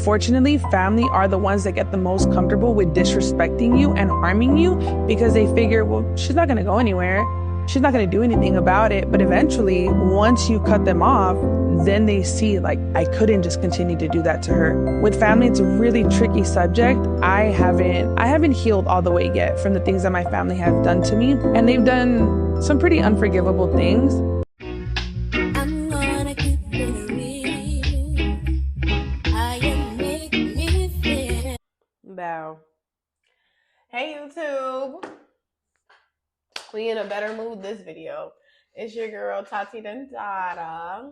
unfortunately, family are the ones that get the most comfortable with disrespecting you and harming you because they figure, well, she's not going to go anywhere. She's not going to do anything about it. But eventually, once you cut them off, then they see, like, I couldn't just continue to do that to her. With family, it's a really tricky subject. I haven't healed all the way yet from the things that my family have done to me. And they've done some pretty unforgivable things. Bow. Hey YouTube. We in a better mood this video. It's your girl Tati Dendada.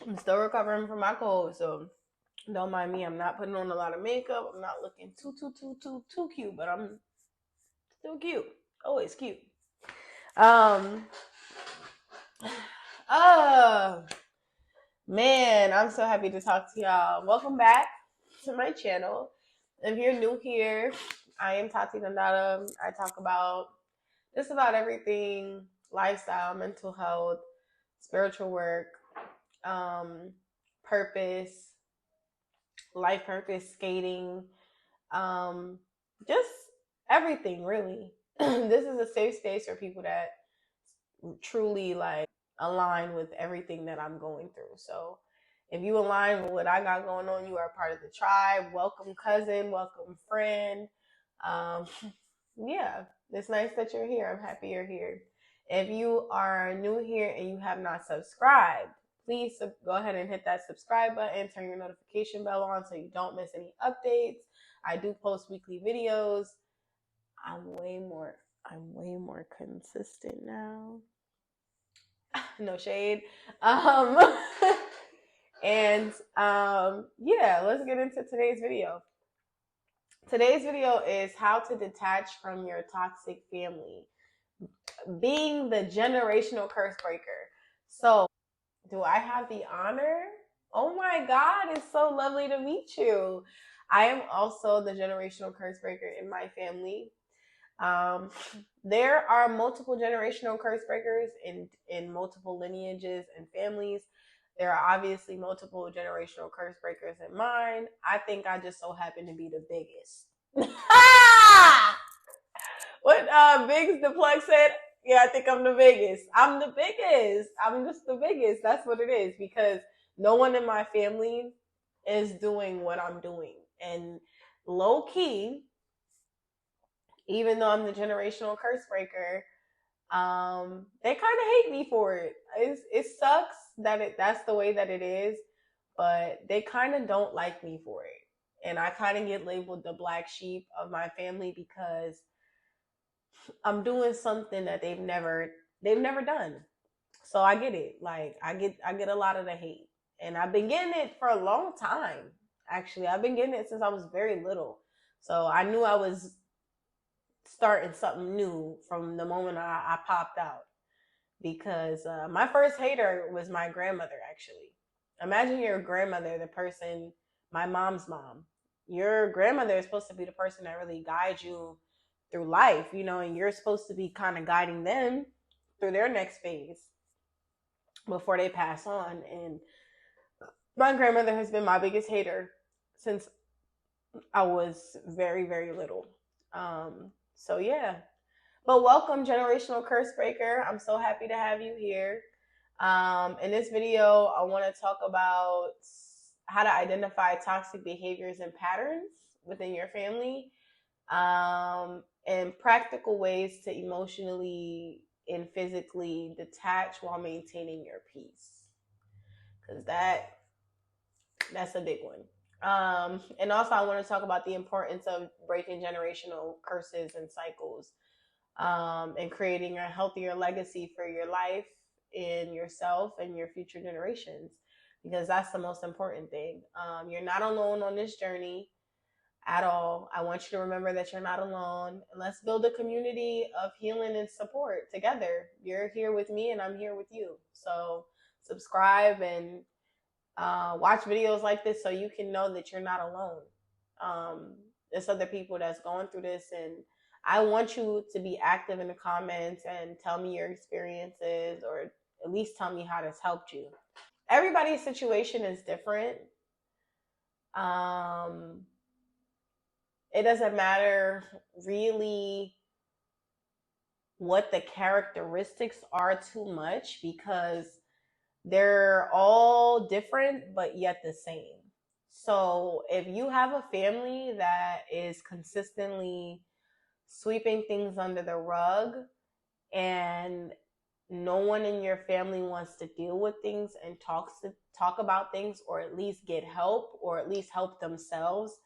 I'm still recovering from my cold, so don't mind me. I'm not putting on a lot of makeup. I'm not looking too cute, but I'm still cute. Always cute. Man, I'm so happy to talk to y'all. Welcome back to my channel. If you're new here, I am Tati Dendada. I talk about just about everything: lifestyle, mental health, spiritual work, purpose, life purpose, skating, just everything really. This is a safe space for people that truly like align with everything that I'm going through. So if you align with what I got going on, you are a part of the tribe. Welcome cousin, welcome friend. Yeah, it's nice that you're here. I'm happy you're here. If you are new here and you have not subscribed, please go ahead and hit that subscribe button, turn your notification bell on so you don't miss any updates. I do post weekly videos. I'm way more consistent now. No shade. And yeah, let's get into today's video. Today's video is how to detach from your toxic family, being the generational curse breaker. So, do I have the honor? Oh my God, it's so lovely to meet you. I am also the generational curse breaker in my family. There are multiple generational curse breakers in multiple lineages and families. There are obviously multiple generational curse breakers in mine. I think I just so happen to be the biggest. What Biggs the Plug said? Yeah, I think I'm the biggest. I'm the biggest. I'm just the biggest. That's what it is, because no one in my family is doing what I'm doing. And low key, even though I'm the generational curse breaker, they kind of hate me for it. It sucks that that's the way that it is, but they kind of don't like me for it. And I kind of get labeled the black sheep of my family because I'm doing something that they've never done. So I get it. Like I get a lot of the hate. And I've been getting it for a long time. Actually, I've been getting it since I was very little. So I knew I was starting something new from the moment I popped out, because my first hater was my grandmother. Actually, imagine your grandmother, the person, my mom's mom. Your grandmother is supposed to be the person that really guides you through life, you know, and you're supposed to be kind of guiding them through their next phase before they pass on. And my grandmother has been my biggest hater since I was very, very little. So yeah, but welcome, generational curse breaker. I'm so happy to have you here. In this video, I want to talk about how to identify toxic behaviors and patterns within your family, and practical ways to emotionally and physically detach while maintaining your peace, because that's a big one. And also I want to talk about the importance of breaking generational curses and cycles, and creating a healthier legacy for your life and yourself and your future generations, because that's the most important thing. You're not alone on this journey at all. I want you to remember that you're not alone, and let's build a community of healing and support together. You're here with me and I'm here with you. So subscribe and watch videos like this so you can know that you're not alone. There's other people that's going through this, and I want you to be active in the comments and tell me your experiences, or at least tell me how this helped you. everybody's situation is different. Um, it doesn't matter really what the characteristics are too much, because they're all different but yet the same. So if you have a family that is consistently sweeping things under the rug, and no one in your family wants to deal with things and talk about things, or at least get help, or at least help themselves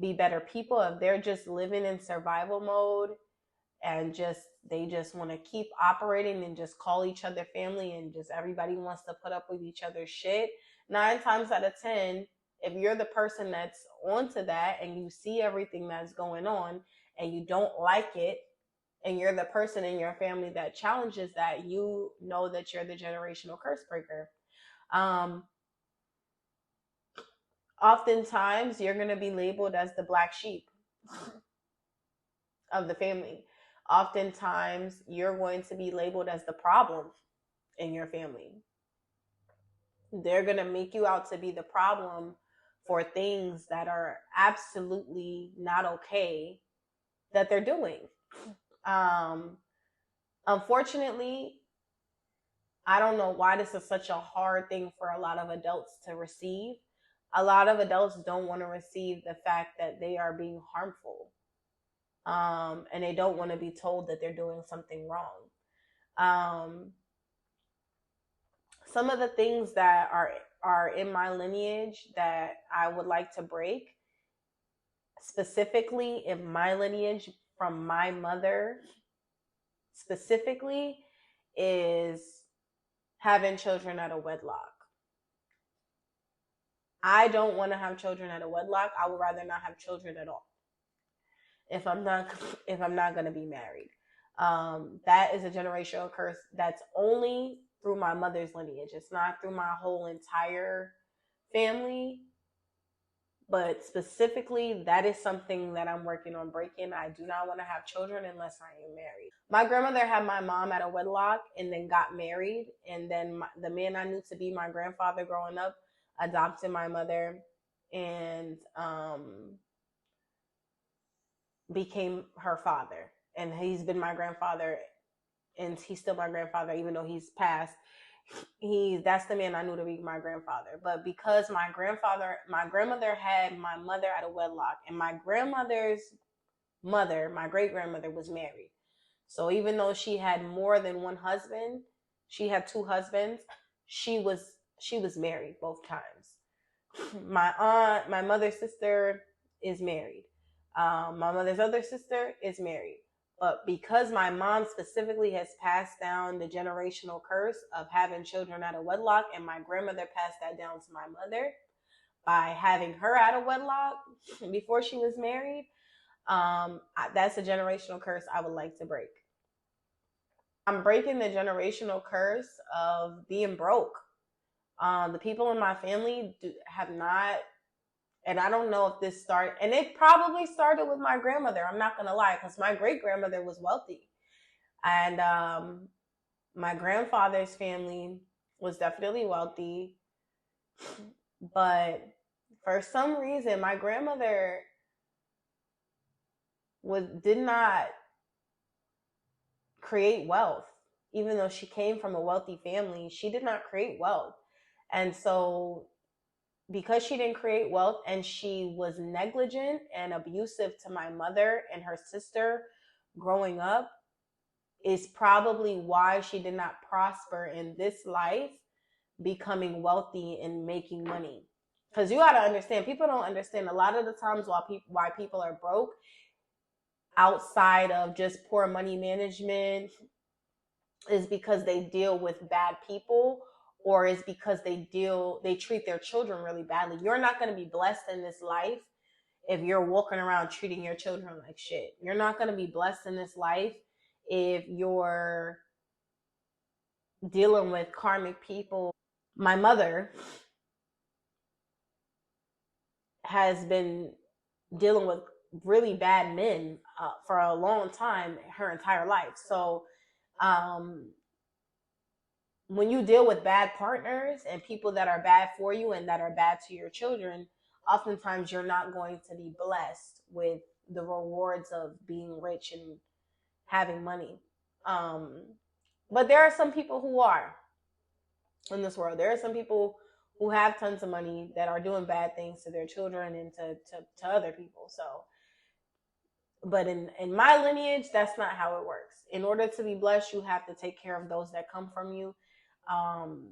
be better people, if they're just living in survival mode and they just want to keep operating and just call each other family, and just everybody wants to put up with each other's shit, 9 times out of 10, if you're the person that's onto that and you see everything that's going on and you don't like it, and you're the person in your family that challenges that, you know that you're the generational curse breaker. Oftentimes you're going to be labeled as the black sheep of the family. Oftentimes you're going to be labeled as the problem in your family. They're going to make you out to be the problem for things that are absolutely not okay that they're doing. Unfortunately, I don't know why this is such a hard thing for a lot of adults to receive. A lot of adults don't want to receive the fact that they are being harmful. And they don't want to be told that they're doing something wrong. Some of the things that are in my lineage that I would like to break, specifically in my lineage from my mother, specifically, is having children out of wedlock. I don't want to have children out of wedlock. I would rather not have children at all if I'm not going to be married. That is a generational curse that's only through my mother's lineage. It's not through my whole entire family, but specifically, that is something that I'm working on breaking. I do not want to have children unless I am married. My grandmother had my mom out of wedlock and then got married, and then the man I knew to be my grandfather growing up adopted my mother and became her father. And he's been my grandfather, and he's still my grandfather even though he's passed. That's the man I knew to be my grandfather. But because my grandmother had my mother out of wedlock, and my grandmother's mother, my great grandmother, was married. So even though she had more than one husband, she had two husbands, she was married both times. My mother's sister is married. My mother's other sister is married. But because my mom specifically has passed down the generational curse of having children out of wedlock, and my grandmother passed that down to my mother by having her out of wedlock before she was married, that's a generational curse I would like to break. I'm breaking the generational curse of being broke. The people in my family have not, and I don't know if this started, and it probably started with my grandmother. I'm not going to lie, because my great grandmother was wealthy. And my grandfather's family was definitely wealthy. But for some reason, my grandmother did not create wealth. Even though she came from a wealthy family, she did not create wealth. And so because she didn't create wealth, and she was negligent and abusive to my mother and her sister growing up, is probably why she did not prosper in this life, becoming wealthy and making money. Because you got to understand, people don't understand a lot of the times why people are broke outside of just poor money management is because they deal with bad people, or is because they treat their children really badly. You're not going to be blessed in this life if you're walking around treating your children like shit. You're not going to be blessed in this life if you're dealing with karmic people. My mother has been dealing with really bad men for a long time, her entire life. So when you deal with bad partners and people that are bad for you and that are bad to your children, oftentimes you're not going to be blessed with the rewards of being rich and having money. Um, but there are some people who are in this world. There are some people who have tons of money that are doing bad things to their children and to other people. So, but in my lineage, that's not how it works. In order to be blessed, you have to take care of those that come from you. Um,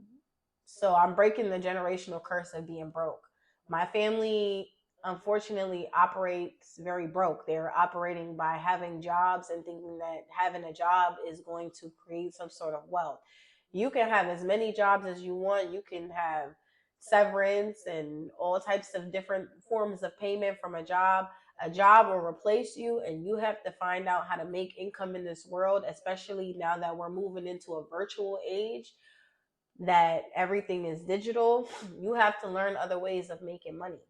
so I'm breaking the generational curse of being broke. My family, unfortunately, operates very broke. They're operating by having jobs and thinking that having a job is going to create some sort of wealth. You can have as many jobs as you want. You can have severance and all types of different forms of payment from a job. A job will replace you, and you have to find out how to make income in this world, especially now that we're moving into a virtual age, that everything is digital. You have to learn other ways of making money.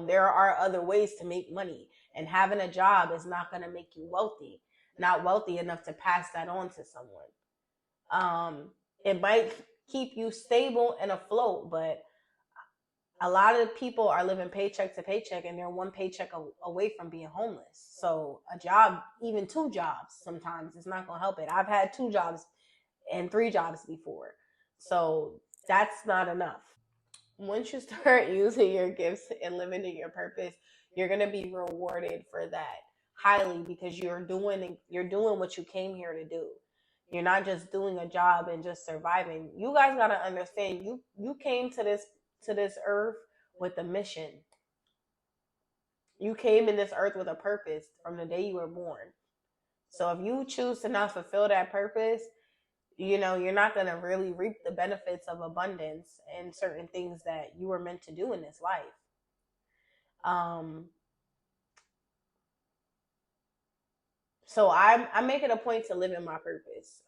There are other ways to make money, and having a job is not going to make you wealthy, not wealthy enough to pass that on to someone. It might keep you stable and afloat, but a lot of people are living paycheck to paycheck, and they're one paycheck away from being homeless. So a job, even two jobs, sometimes it's not going to help it. I've had two jobs and three jobs before. So that's not enough. Once you start using your gifts and living in your purpose, you're going to be rewarded for that highly, because you're doing what you came here to do. You're not just doing a job and just surviving. You guys got to understand, you came to this earth with a mission. You came in this earth with a purpose from the day you were born. So if you choose to not fulfill that purpose, you're not going to really reap the benefits of abundance and certain things that you were meant to do in this life. So I make it a point to live in my purpose.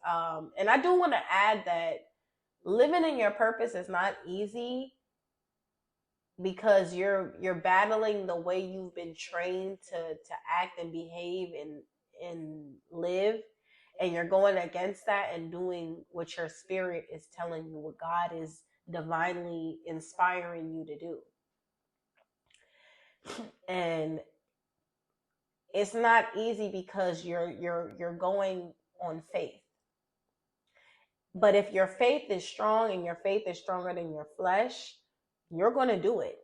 And I do want to add that living in your purpose is not easy, because you're battling the way you've been trained to act and behave and live, and you're going against that and doing what your spirit is telling you, what God is divinely inspiring you to do. And it's not easy because you're going on faith. But if your faith is strong and your faith is stronger than your flesh, you're going to do it.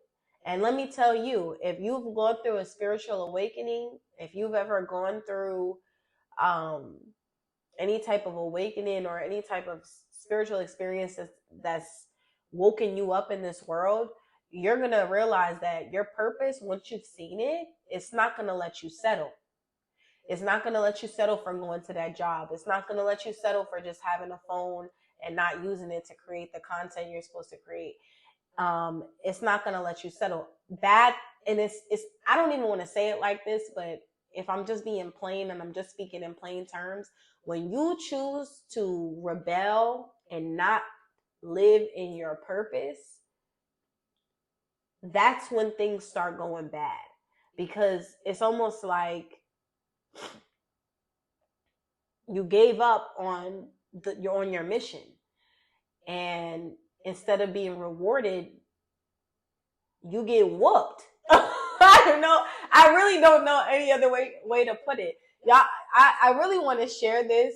And let me tell you, if you've gone through a spiritual awakening, if you've ever gone through any type of awakening or any type of spiritual experience that's woken you up in this world, you're going to realize that your purpose, once you've seen it, it's not going to let you settle. It's not going to let you settle for going to that job. It's not going to let you settle for just having a phone and not using it to create the content you're supposed to create. It's not going to let you settle. Bad, and it's I don't even want to say it like this, but if I'm just being plain and I'm just speaking in plain terms, when you choose to rebel and not live in your purpose, that's when things start going bad. Because it's almost like you gave up on your mission, and instead of being rewarded, you get whooped. I don't know. I really don't know any other way to put it. Yeah, I really want to share this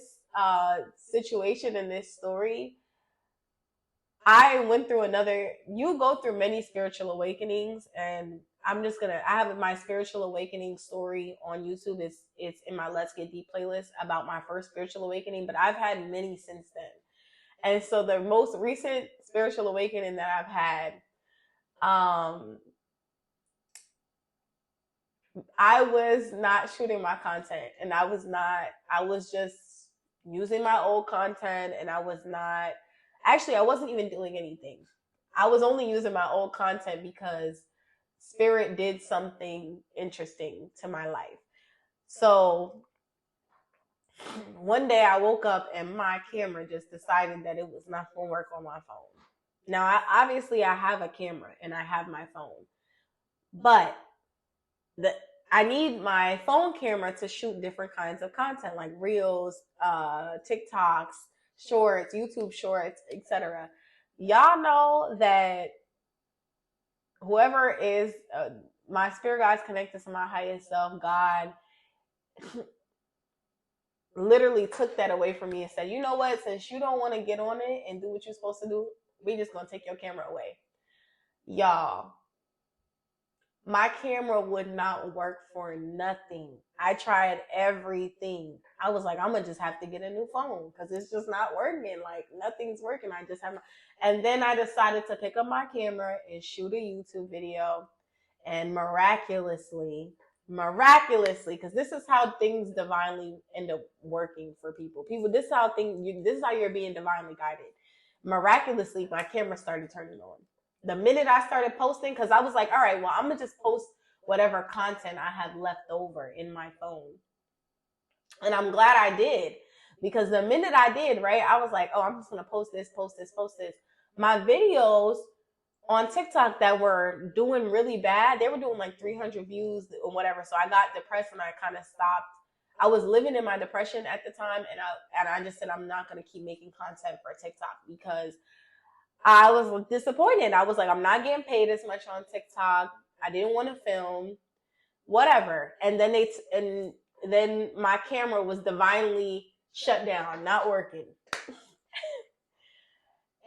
situation and this story. I went through you go through many spiritual awakenings, and I have my spiritual awakening story on YouTube. It's in my Let's Get Deep playlist about my first spiritual awakening, but I've had many since then. And so the most recent spiritual awakening that I've had, I was not shooting my content, and I was just using my old content, and I wasn't even doing anything. I was only using my old content because Spirit did something interesting to my life. So one day I woke up and my camera just decided that it was not going to work on my phone. Now, obviously I have a camera and I have my phone, but I need my phone camera to shoot different kinds of content, like reels, TikToks, shorts, YouTube shorts, etc. Y'all know that whoever is my spirit guides connected to my highest self, God, literally took that away from me and said, you know what, since you don't want to get on it and do what you're supposed to do, we just gonna take your camera away. Y'all, my camera would not work for nothing. I tried everything. I was like, I'm gonna just have to get a new phone because it's just not working. Like, nothing's working. I just have my... And then I decided to pick up my camera and shoot a YouTube video. And miraculously, because this is how things divinely end up working for people. This is how you're being divinely guided. Miraculously, my camera started turning on. The minute I started posting, because I was like, all right, well, I'm going to just post whatever content I have left over in my phone. And I'm glad I did, because the minute I did, right, I was like, oh, I'm just going to post this. My videos on TikTok that were doing really bad, they were doing like 300 views or whatever. So I got depressed and I kind of stopped. I was living in my depression at the time, and I just said, I'm not going to keep making content for TikTok because I was disappointed. I was like, I'm not getting paid as much on TikTok. I didn't want to film, whatever. And then my camera was divinely shut down, not working.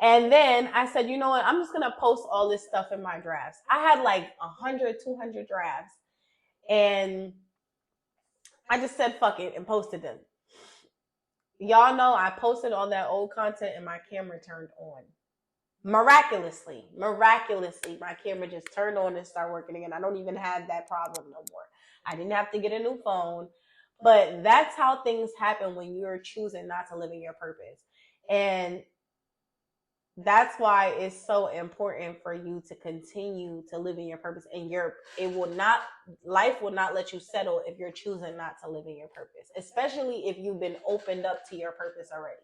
And then I said, you know what? I'm just going to post all this stuff in my drafts. I had like 100, 200 drafts. And I just said, fuck it, and posted them. Y'all know I posted all that old content and my camera turned on. Miraculously, my camera just turned on and started working again. I don't even have that problem no more. I didn't have to get a new phone. But that's how things happen when you're choosing not to live in your purpose. And that's why it's so important for you to continue to live in your purpose. And life will not let you settle if you're choosing not to live in your purpose, especially if you've been opened up to your purpose already.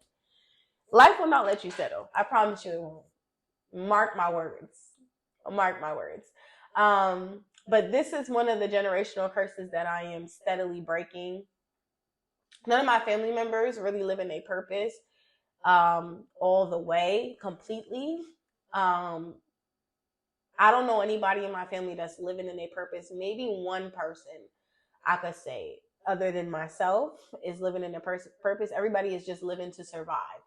Life will not let you settle. I promise you it won't. Mark my words. But this is one of the generational curses that I am steadily breaking. None of my family members really live in a purpose all the way, completely. I don't know anybody in my family that's living in a purpose. Maybe one person I could say, other than myself, is living in a purpose. Everybody is just living to survive,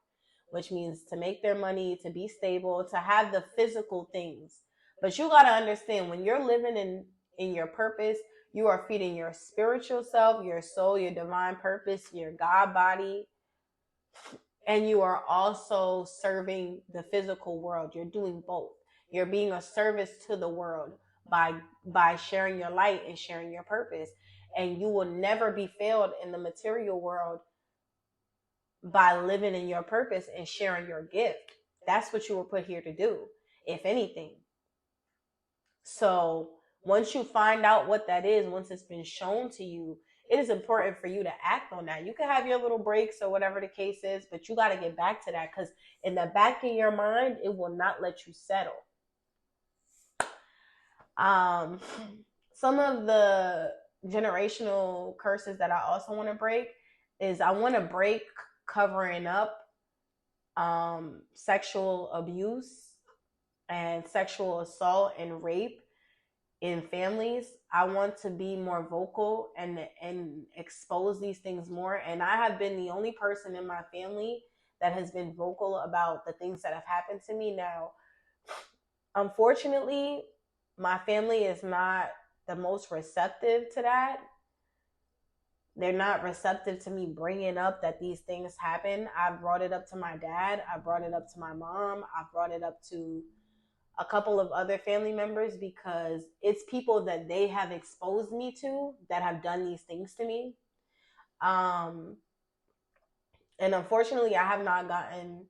which means to make their money, to be stable, to have the physical things. But you got to understand, when you're living in your purpose, you are feeding your spiritual self, your soul, your divine purpose, your God body. And you are also serving the physical world. You're doing both. You're being a service to the world by sharing your light and sharing your purpose. And you will never be failed in the material world by living in your purpose and sharing your gift. That's what you were put here to do, if anything. So once you find out what that is, once it's been shown to you, it is important for you to act on that. You can have your little breaks or whatever the case is, but you got to get back to that, because in the back of your mind, it will not let you settle. Some of the generational curses that I also want to break is I want to break covering up sexual abuse and sexual assault and rape in families. I want to be more vocal and expose these things more. And I have been the only person in my family that has been vocal about the things that have happened to me. Now, unfortunately, my family is not the most receptive to that. They're not receptive to me bringing up that these things happen. I brought it up to my dad. I brought it up to my mom. I brought it up to a couple of other family members, because it's people that they have exposed me to that have done these things to me. And unfortunately, I have not gotten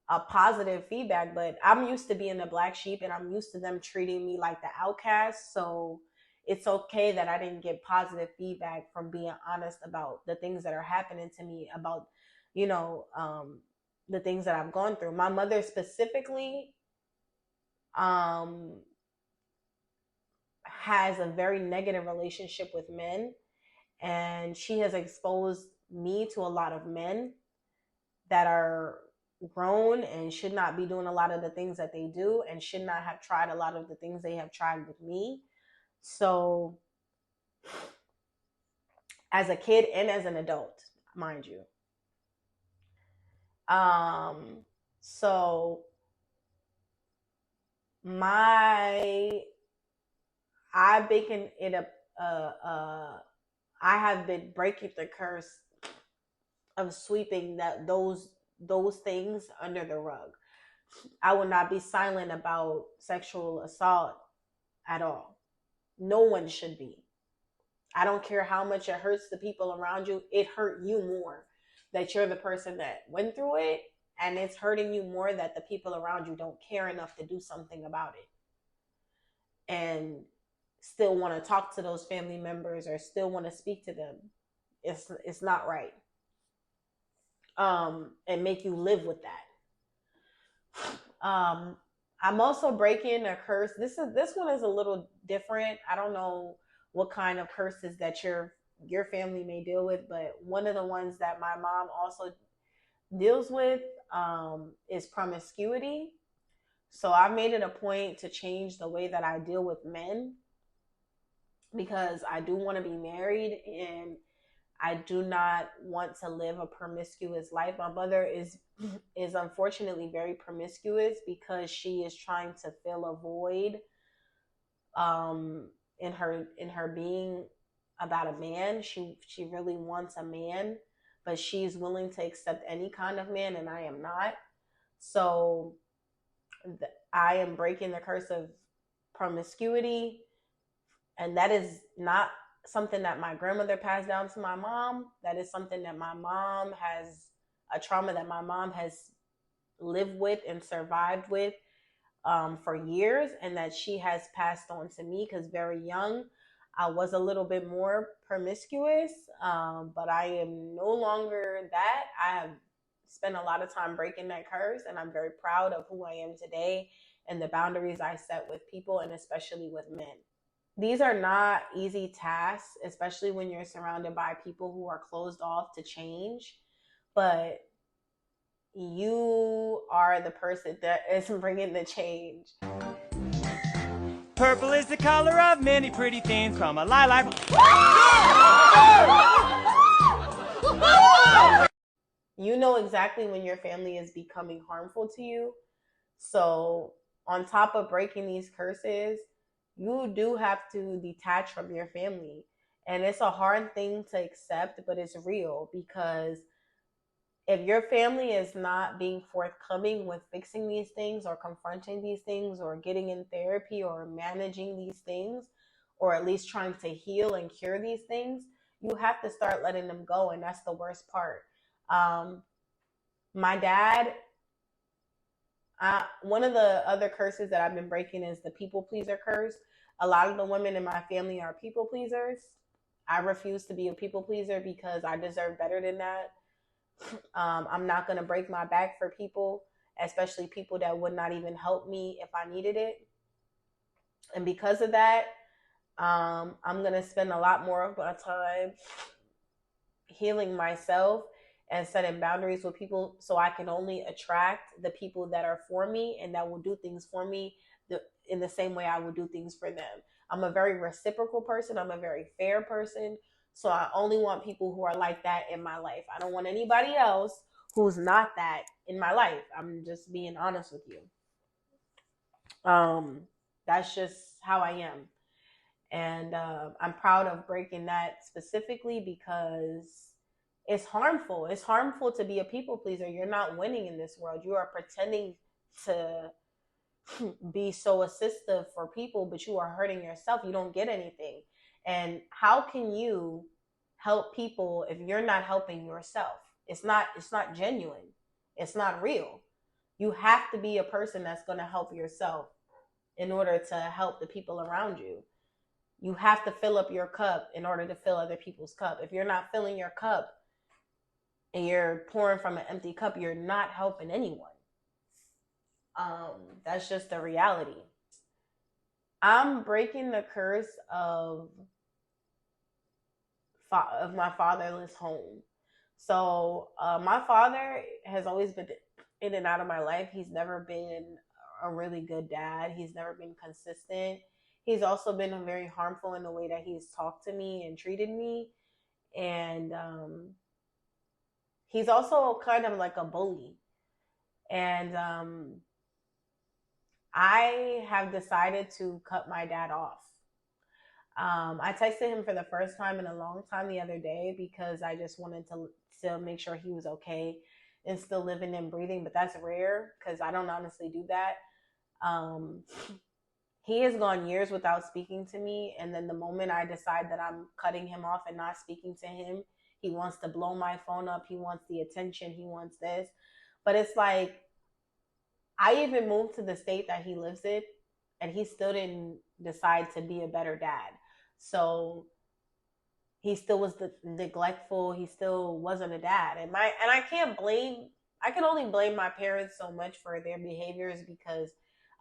a positive feedback, but I'm used to being the black sheep and I'm used to them treating me like the outcast. So it's okay that I didn't get positive feedback from being honest about the things that are happening to me, about, the things that I've gone through. My mother specifically has a very negative relationship with men, and she has exposed me to a lot of men that are grown and should not be doing a lot of the things that they do and should not have tried a lot of the things they have tried with me. So, as a kid and as an adult, mind you. So my I've been it up. I have been breaking the curse of sweeping those things under the rug. I will not be silent about sexual assault at all. No one should be. I don't care how much it hurts the people around you. It hurt you more that you're the person that went through it, and it's hurting you more that the people around you don't care enough to do something about it and still want to talk to those family members or still want to speak to them. It's not right. And make you live with that. I'm also breaking a curse. This one is a little different. I don't know what kind of curses that your family may deal with, but one of the ones that my mom also deals with is promiscuity. So I've made it a point to change the way that I deal with men because I do want to be married and I do not want to live a promiscuous life. My mother is unfortunately very promiscuous because she is trying to fill a void in her being about a man. She really wants a man, but she's willing to accept any kind of man, and I am not. So I am breaking the curse of promiscuity, and that is not something that my grandmother passed down to my mom. That is something that my mom has, a trauma that my mom has lived with and survived with for years, and that she has passed on to me because very young I was a little bit more promiscuous, but I am no longer that. I have spent a lot of time breaking that curse, and I'm very proud of who I am today and the boundaries I set with people and especially with men. These are not easy tasks, especially when you're surrounded by people who are closed off to change, but you are the person that is bringing the change. Purple is the color of many pretty things from a lilac. You know exactly when your family is becoming harmful to you. So, on top of breaking these curses, you do have to detach from your family. And it's a hard thing to accept, but it's real because if your family is not being forthcoming with fixing these things or confronting these things or getting in therapy or managing these things, or at least trying to heal and cure these things, you have to start letting them go. And that's the worst part. My dad, one of the other curses that I've been breaking is the people pleaser curse. A lot of the women in my family are people pleasers. I refuse to be a people pleaser because I deserve better than that. I'm not going to break my back for people, especially people that would not even help me if I needed it. And because of that, I'm going to spend a lot more of my time healing myself and setting boundaries with people so I can only attract the people that are for me and that will do things for me in the same way I would do things for them. I'm a very reciprocal person. I'm a very fair person. So I only want people who are like that in my life. I don't want anybody else who's not that in my life. I'm just being honest with you. That's just how I am. And I'm proud of breaking that specifically because it's harmful. It's harmful to be a people pleaser. You're not winning in this world. You are pretending to be so assistive for people, but you are hurting yourself. You don't get anything. And how can you help people if you're not helping yourself? It's not genuine. It's not real. You have to be a person that's going to help yourself in order to help the people around you. You have to fill up your cup in order to fill other people's cup. If you're not filling your cup and you're pouring from an empty cup, you're not helping anyone. That's just the reality. I'm breaking the curse of my fatherless home. So my father has always been in and out of my life. He's never been a really good dad. He's never been consistent. He's also been very harmful in the way that he's talked to me and treated me. And he's also kind of like a bully. And I have decided to cut my dad off. I texted him for the first time in a long time the other day because I just wanted to make sure he was okay and still living and breathing. But that's rare because I don't honestly do that. He has gone years without speaking to me. And then the moment I decide that I'm cutting him off and not speaking to him, he wants to blow my phone up. He wants the attention. He wants this. But it's like, I even moved to the state that he lives in, and he still didn't decide to be a better dad. So he still was neglectful. He still wasn't a dad. And I can't blame. I can only blame my parents so much for their behaviors because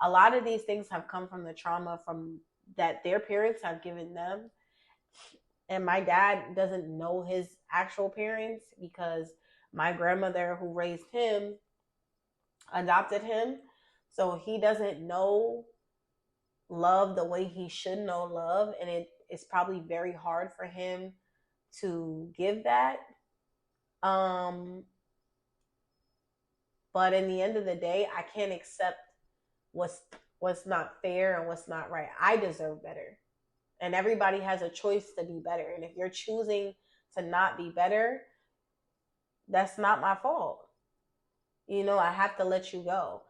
a lot of these things have come from the trauma from that their parents have given them. And my dad doesn't know his actual parents because my grandmother who raised him adopted him. So he doesn't know love the way he should know love. And it's probably very hard for him to give that. But in the end of the day, I can't accept what's not fair and what's not right. I deserve better. And everybody has a choice to be better. And if you're choosing to not be better, that's not my fault. You know, I have to let you go.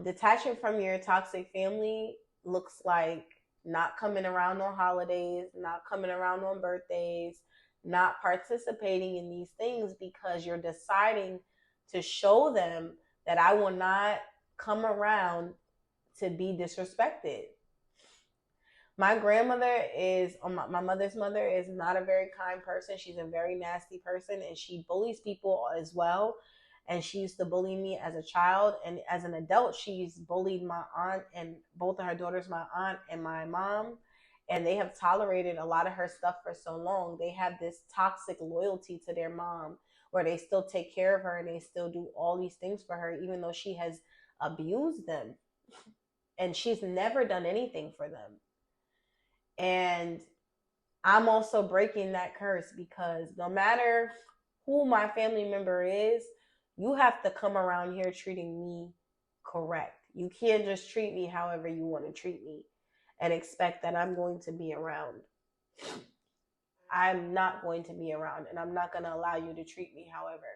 Detaching from your toxic family looks like not coming around on holidays, not coming around on birthdays, not participating in these things because you're deciding to show them that I will not come around to be disrespected. My grandmother is, my mother's mother is not a very kind person. She's a very nasty person, and she bullies people as well. And she used to bully me as a child. And as an adult, she's bullied my aunt and both of her daughters, my aunt and my mom. And they have tolerated a lot of her stuff for so long. They have this toxic loyalty to their mom where they still take care of her and they still do all these things for her, even though she has abused them. And she's never done anything for them. And I'm also breaking that curse because no matter who my family member is, you have to come around here treating me correct. You can't just treat me however you want to treat me and expect that I'm going to be around. I'm not going to be around, and I'm not going to allow you to treat me however.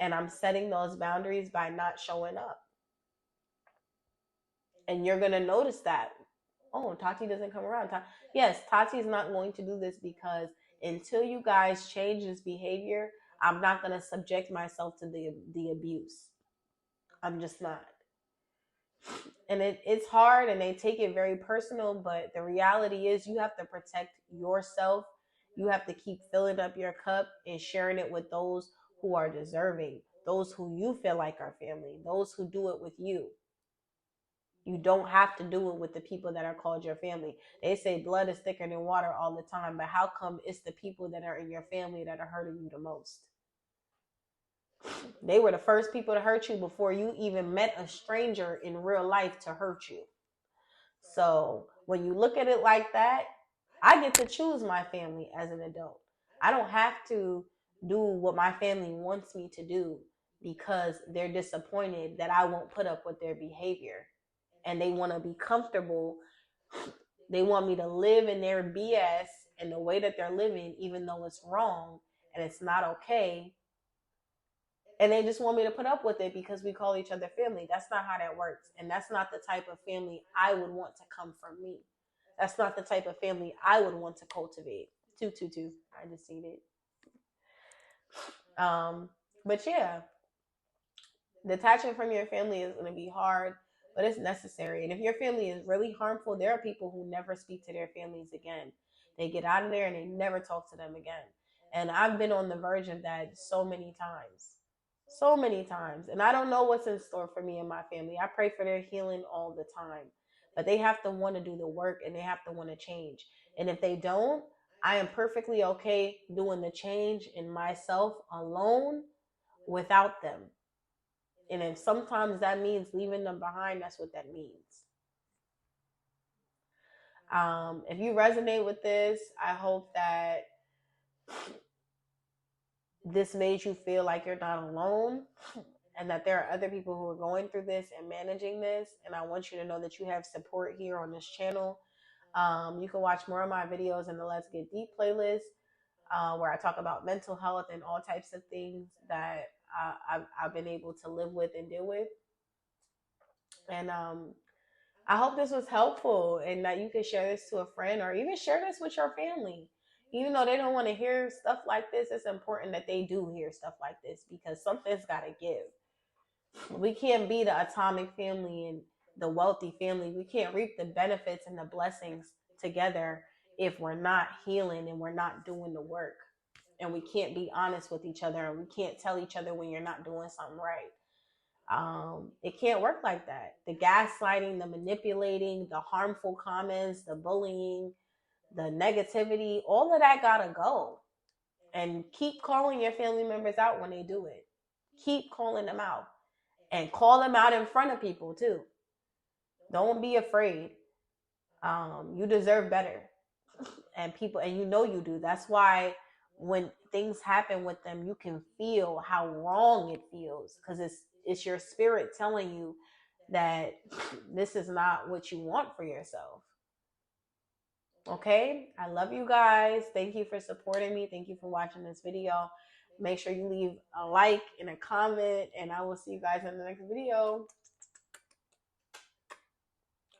And I'm setting those boundaries by not showing up. And you're going to notice that. Oh, Tati doesn't come around. Yes, Tati's not going to do this because until you guys change this behavior, I'm not going to subject myself to the abuse. I'm just not. And it's hard and they take it very personal, but the reality is you have to protect yourself. You have to keep filling up your cup and sharing it with those who are deserving, those who you feel like are family, those who do it with you. You don't have to do it with the people that are called your family. They say blood is thicker than water all the time, but how come it's the people that are in your family that are hurting you the most? They were the first people to hurt you before you even met a stranger in real life to hurt you. So when you look at it like that, I get to choose my family as an adult. I don't have to do what my family wants me to do because they're disappointed that I won't put up with their behavior. And they want to be comfortable. They want me to live in their BS and the way that they're living, even though it's wrong and it's not okay. And they just want me to put up with it because we call each other family. That's not how that works. And that's not the type of family I would want to come from me. That's not the type of family I would want to cultivate. I just seen it. But yeah, detaching from your family is going to be hard, but it's necessary. And if your family is really harmful, there are people who never speak to their families again. They get out of there and they never talk to them again. And I've been on the verge of that so many times. And I don't know what's in store for me and my family. I pray for their healing all the time. But they have to want to do the work and they have to want to change. And if they don't, I am perfectly okay doing the change in myself alone without them. And if sometimes that means leaving them behind, that's what that means. If you resonate with this, I hope that this made you feel like you're not alone and that there are other people who are going through this and managing this. And I want you to know that you have support here on this channel. You can watch more of my videos in the Let's Get Deep playlist, where I talk about mental health and all types of things that I've been able to live with and deal with. And I hope this was helpful and that you can share this to a friend or even share this with your family. Even though they don't want to hear stuff like this, it's important that they do hear stuff like this because something's got to give. We can't be the atomic family and the wealthy family. We can't reap the benefits and the blessings together if we're not healing and we're not doing the work. And we can't be honest with each other and we can't tell each other when you're not doing something right. It can't work like that. The gaslighting, the manipulating, the harmful comments, the bullying, the negativity, all of that gotta go. And keep calling your family members out when they do it. Keep calling them out. And call them out in front of people too. Don't be afraid. You deserve better. And people, and you know you do. That's why when things happen with them, you can feel how wrong it feels. Because it's your spirit telling you that this is not what you want for yourself. Okay? I love you guys. Thank you for supporting me. Thank you for watching this video. Make sure you leave a like and a comment, and I will see you guys in the next video.